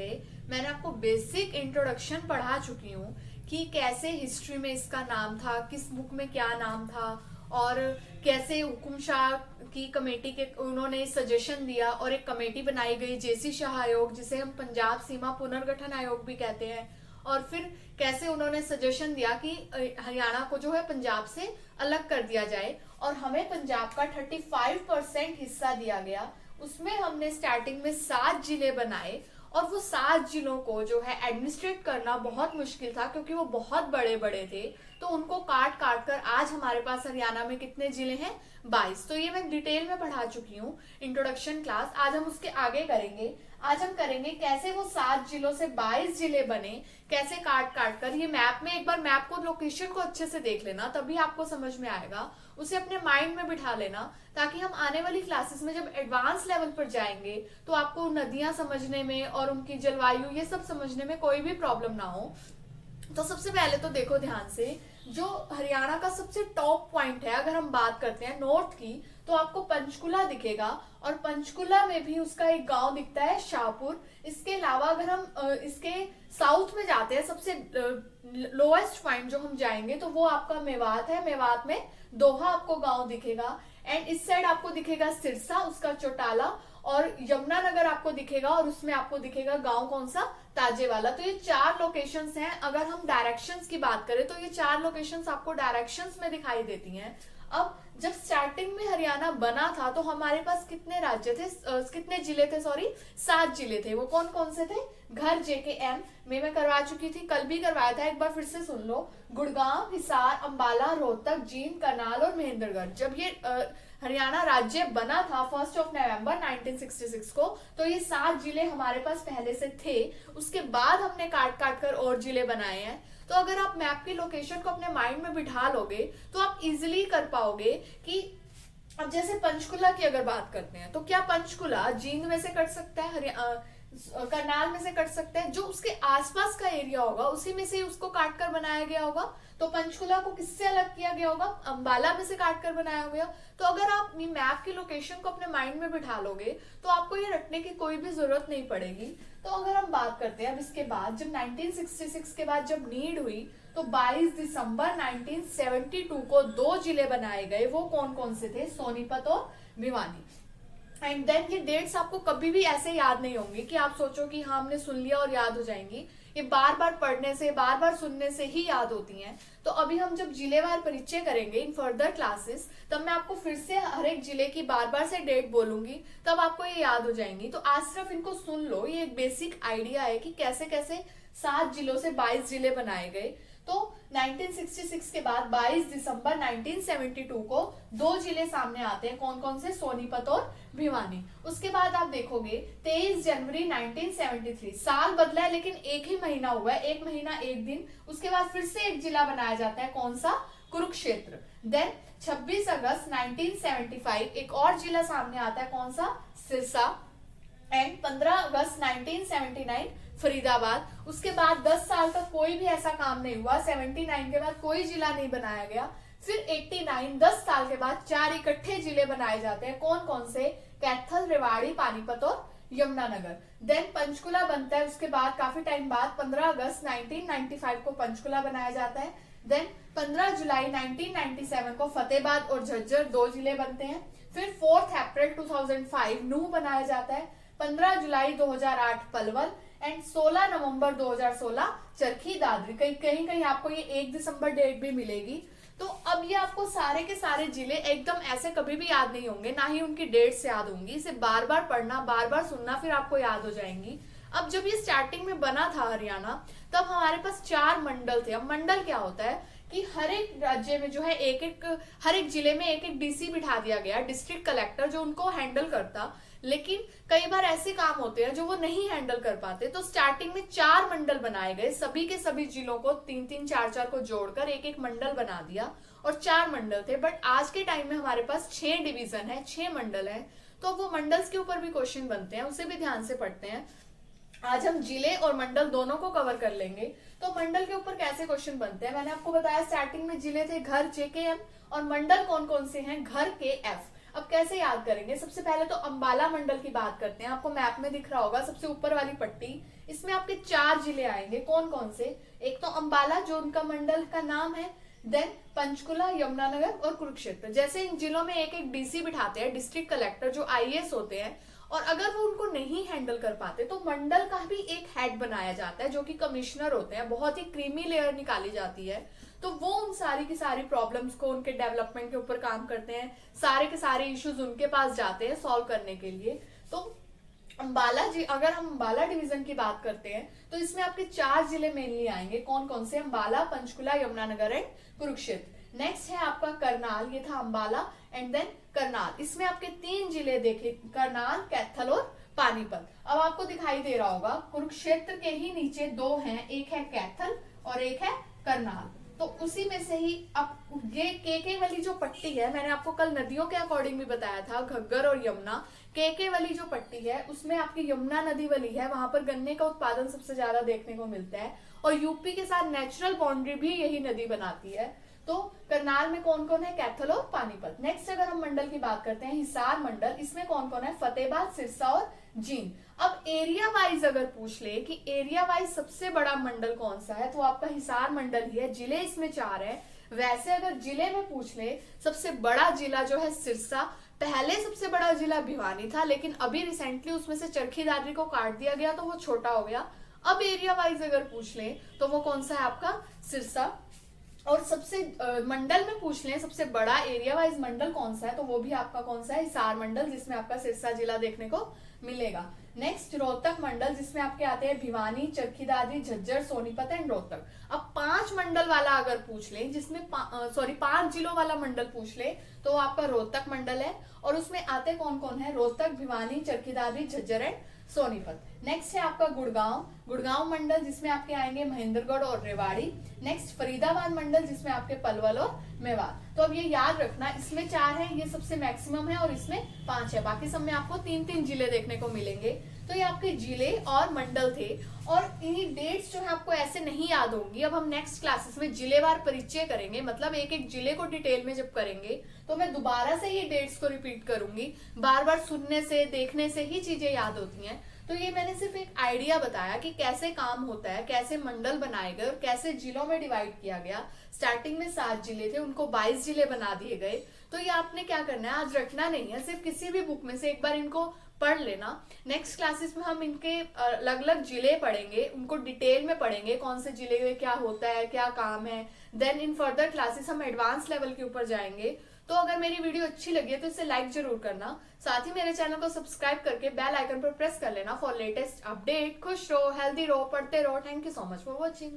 पहले मैंने आपको बेसिक इंट्रोडक्शन पढ़ा चुकी हूँ कि कैसे हिस्ट्री में इसका नाम था, किस बुक में क्या नाम था, और कैसे हुकुम शाह की कमेटी के उन्होंने सजेशन दिया और एक कमेटी बनाई गई जेसी शाह आयोग, जिसे हम पंजाब सीमा पुनर्गठन आयोग भी कहते हैं। और फिर कैसे उन्होंने सजेशन दिया कि हरियाणा को जो है पंजाब से अलग कर दिया जाए और हमें पंजाब का 35% हिस्सा दिया गया। उसमें हमने स्टार्टिंग में 7 जिले बनाए और वो 7 जिलों को जो है एडमिनिस्ट्रेट करना बहुत मुश्किल था क्योंकि वो बहुत बड़े बड़े थे। तो उनको काट काट कर आज हमारे पास हरियाणा में कितने जिले हैं? 22। तो ये मैं डिटेल में पढ़ा चुकी हूँ इंट्रोडक्शन क्लास। आज हम उसके आगे करेंगे। आज हम करेंगे कैसे वो 7 जिलों से 22 जिले बने, कैसे काट काट कर। ये मैप में एक बार मैप को, लोकेशन को अच्छे से देख लेना, तभी आपको समझ में आएगा। उसे अपने माइंड में बिठा लेना ताकि हम आने वाली क्लासेस में जब एडवांस लेवल पर जाएंगे तो आपको नदियां समझने में और उनकी जलवायु ये सब समझने में कोई भी प्रॉब्लम ना हो। तो सबसे पहले तो देखो ध्यान से, जो हरियाणा का सबसे टॉप पॉइंट है, अगर हम बात करते हैं नॉर्थ की, तो आपको पंचकुला दिखेगा और पंचकुला में भी उसका एक गांव दिखता है शाहपुर। इसके अलावा अगर हम इसके साउथ में जाते हैं, सबसे लोएस्ट पॉइंट जो हम जाएंगे तो वो आपका मेवात है। मेवात में दोहा आपको गांव दिखेगा। एंड इस साइड आपको दिखेगा सिरसा, उसका चौटाला, और यमुनानगर आपको दिखेगा और उसमें आपको दिखेगा गांव कौन सा? ताजेवाला। तो ये 4 लोकेशंस हैं। अगर हम डायरेक्शंस की बात करें तो ये 4 लोकेशंस आपको डायरेक्शंस में दिखाई देती हैं। अब जब स्टार्टिंग में हरियाणा बना था तो हमारे पास कितने राज्य थे, कितने जिले थे? सॉरी, 7 जिले थे। वो कौन कौन से थे? घर JKM में मैं करवा चुकी थी, कल भी करवाया था, एक बार फिर से सुन लो। गुड़गांव, हिसार, अंबाला, रोहतक, जींद, करनाल और महेंद्रगढ़। जब ये हरियाणा राज्य बना था 1 नवंबर 1966 को, तो ये 7 जिले हमारे पास पहले से थे। उसके बाद हमने काट काट कर और जिले बनाए हैं। तो अगर आप मैप की लोकेशन को अपने माइंड में बिठा लोगे तो आप इजिली कर पाओगे कि अब जैसे पंचकुला की अगर बात करते हैं तो क्या पंचकुला जींद में से कट सकता है, करनाल में से कट सकता है? जो उसके आसपास का एरिया होगा उसी में से उसको काट कर बनाया गया होगा। तो पंचकुला को किससे अलग किया गया होगा? अंबाला में से काट कर बनाया गया। तो अगर आप मैप की लोकेशन को अपने माइंड में बिठा लोगे तो आपको ये रटने की कोई भी जरूरत नहीं पड़ेगी। तो अगर हम बात करते हैं अब इसके बाद, जब 1966 के बाद जब नीड हुई तो 22 दिसंबर 1972 को 2 जिले बनाए गए। वो कौन कौन से थे? सोनीपत और भिवानी। एंड देन ये डेट्स आपको कभी भी ऐसे याद नहीं होंगी कि आप सोचो कि हाँ हमने सुन लिया और याद हो जाएंगी। ये बार बार पढ़ने से, बार बार सुनने से ही याद होती हैं। तो अभी हम जब जिलेवार परिचय करेंगे इन फर्दर क्लासेस, तब मैं आपको फिर से हर एक जिले की बार बार से डेट बोलूंगी, तब आपको ये याद हो जाएंगी। तो आज सिर्फ इनको सुन लो, ये एक बेसिक आइडिया है कि कैसे कैसे 7 जिलों से 22 जिले बनाए गए। तो 1966 के बाद 22 दिसंबर 1972 को 2 जिले सामने आते हैं। कौन कौन से? सोनीपत और भिवानी। उसके बाद आप देखोगे 23 जनवरी 1973, साल बदला है लेकिन एक ही महीना हुआ है, 1 महीना 1 दिन। उसके बाद फिर से एक जिला बनाया जाता है, कौन सा? कुरुक्षेत्र। देन 26 अगस्त 1975 एक और जिला सामने आता है, कौन सा? सिरसा। एंड 15 अगस्त 1979 फरीदाबाद। उसके बाद 10 साल तक कोई भी ऐसा काम नहीं हुआ। 79 के बाद कोई जिला नहीं बनाया गया। फिर 89, 10 साल के बाद 4 इकट्ठे जिले बनाए जाते हैं। कौन कौन से? कैथल, रेवाड़ी, पानीपत और यमुनानगर। देन पंचकुला बनता है। उसके बाद काफी टाइम बाद 15 अगस्त 1995 को पंचकुला बनाया जाता है। देन 15 जुलाई 1997 को फतेहाबाद और झज्जर 2 जिले बनते हैं। फिर 4 अप्रैल 2005 नूह बनाया जाता है। 15 जुलाई 2008 पलवल। एंड 16 नवंबर 2016 चरखी दादरी। कहीं कहीं आपको ये 1 दिसंबर डेट भी मिलेगी। तो अब ये आपको सारे के सारे जिले एकदम ऐसे कभी भी याद नहीं होंगे, ना ही उनकी डेट्स याद होंगी। इसे बार बार पढ़ना, बार बार सुनना, फिर आपको याद हो जाएंगी। अब जब ये स्टार्टिंग में बना था हरियाणा, तब हमारे पास 4 मंडल थे। अब मंडल क्या होता है कि हर एक राज्य में जो है हर एक जिले में एक एक DC बिठा दिया गया, डिस्ट्रिक्ट कलेक्टर, जो उनको हैंडल करता। लेकिन कई बार ऐसे काम होते हैं जो वो नहीं हैंडल कर पाते। तो स्टार्टिंग में 4 मंडल बनाए गए, सभी के सभी जिलों को 3-3, 4-4 को जोड़कर एक एक मंडल बना दिया और 4 मंडल थे। बट आज के टाइम में हमारे पास 6 डिवीजन है, 6 मंडल है। तो वो मंडल्स के ऊपर भी क्वेश्चन बनते हैं, उसे भी ध्यान से पढ़ते हैं। आज हम जिले और मंडल दोनों को कवर कर लेंगे। तो मंडल के ऊपर कैसे क्वेश्चन बनते हैं, मैंने आपको बताया स्टार्टिंग में जिले थे घर JKM और मंडल कौन कौन से हैं? घर KF। अब कैसे याद करेंगे, सबसे पहले तो अंबाला मंडल की बात करते हैं। आपको मैप में दिख रहा होगा सबसे ऊपर वाली पट्टी, इसमें आपके 4 जिले आएंगे। कौन कौन से? एक तो अंबाला जो उनका मंडल का नाम है, देन पंचकुला, यमुनानगर और कुरुक्षेत्र। जैसे इन जिलों में एक एक डीसी बिठाते हैं, डिस्ट्रिक्ट कलेक्टर, जो आईएएस होते हैं, और अगर वो उनको नहीं हैंडल कर पाते तो मंडल का भी एक हेड बनाया जाता है जो कि कमिश्नर होते हैं। बहुत ही क्रीमी लेयर निकाली जाती है, तो वो उन सारी की सारी प्रॉब्लम्स को, उनके डेवलपमेंट के ऊपर काम करते हैं। सारे के सारे इश्यूज उनके पास जाते हैं सॉल्व करने के लिए। तो अंबाला जी, अगर हम अंबाला डिवीजन की बात करते हैं तो इसमें आपके 4 जिले मेनली आएंगे। कौन कौन से? अंबाला, पंचकुला, यमुनानगर एंड कुरुक्षेत्र। नेक्स्ट है आपका करनाल, ये था अंबाला एंड देन करनाल। इसमें आपके 3 जिले देखे, करनाल, कैथल और पानीपत। अब आपको दिखाई दे रहा होगा कुरुक्षेत्र के ही नीचे 2 हैं, एक है कैथल और एक है करनाल। तो उसी में से ही अब ये केके वाली जो पट्टी है, मैंने आपको कल नदियों के अकॉर्डिंग भी बताया था, घग्गर और यमुना। केके वाली जो पट्टी है उसमें आपकी यमुना नदी वाली है, वहां पर गन्ने का उत्पादन सबसे ज्यादा देखने को मिलता है, और यूपी के साथ नेचुरल बाउंड्री भी यही नदी बनाती है। तो करनाल में कौन कौन है? कैथल और पानीपत। नेक्स्ट अगर हम मंडल की बात करते हैं, हिसार मंडल, इसमें कौन कौन है? फतेहाबाद, सिरसा और जींद। अब एरिया वाइज अगर पूछ ले कि एरिया वाइज सबसे बड़ा मंडल कौन सा है, तो आपका हिसार मंडल ही है। जिले इसमें 4 है। वैसे अगर जिले में पूछ ले, सबसे बड़ा जिला जो है सिरसा, पहले सबसे बड़ा जिला भिवानी था, लेकिन अभी रिसेंटली उसमें से चरखी दादरी को काट दिया गया तो वो छोटा हो गया। अब एरिया वाइज अगर पूछ ले तो वो कौन सा है? आपका सिरसा। और सबसे मंडल में पूछ लें सबसे बड़ा एरिया वाइज मंडल कौन सा है, तो वो भी आपका कौन सा है? हिसार मंडल, जिसमें आपका सिरसा जिला देखने को मिलेगा। नेक्स्ट रोहतक मंडल, जिसमें आपके आते हैं भिवानी, चरखी दादरी, झज्जर, सोनीपत एंड रोहतक। अब 5 मंडल वाला अगर पूछ ले, जिसमें 5 जिलों वाला मंडल पूछ ले, तो आपका रोहतक मंडल है, और उसमें आते कौन कौन है? रोहतक, भिवानी, चरखी दादरी, झज्जर एंड सोनीपत। नेक्स्ट है आपका गुड़गांव मंडल, जिसमें आपके आएंगे महेंद्रगढ़ और रेवाड़ी। नेक्स्ट फरीदाबाद मंडल, जिसमें आपके पलवल और मेवात। तो अब ये याद रखना, इसमें 4 है, ये सबसे मैक्सिमम है, और इसमें 5 है, बाकी सब में आपको 3-3 जिले देखने को मिलेंगे। तो ये आपके जिले और मंडल थे, और इन्हीं डेट्स जो है आपको ऐसे नहीं याद होंगी। अब हम नेक्स्ट क्लासेस में जिलेवार परिचय करेंगे, मतलब एक एक जिले को डिटेल में जब करेंगे तो मैं दोबारा से ये डेट्स को रिपीट करूंगी। बार बार सुनने से, देखने से ही चीजें याद होती हैं। तो ये मैंने सिर्फ एक आइडिया बताया कि कैसे काम होता है, कैसे मंडल बनाए गए और कैसे जिलों में डिवाइड किया गया। स्टार्टिंग में 7 जिले थे, उनको 22 जिले बना दिए गए। तो ये आपने क्या करना है, आज रखना नहीं है, सिर्फ किसी भी बुक में से एक बार इनको पढ़ लेना। नेक्स्ट क्लासेस में हम इनके अलग अलग जिले पढ़ेंगे, उनको डिटेल में पढ़ेंगे, कौन से जिले में क्या होता है, क्या काम है। देन इन फर्दर क्लासेस हम एडवांस लेवल के ऊपर जाएंगे। तो अगर मेरी वीडियो अच्छी लगी है तो इसे लाइक जरूर करना, साथ ही मेरे चैनल को सब्सक्राइब करके बेल आइकन पर प्रेस कर लेना फॉर लेटेस्ट अपडेट। खुश रहो, हेल्दी रहो, पढ़ते रहो। Thank you so much for watching.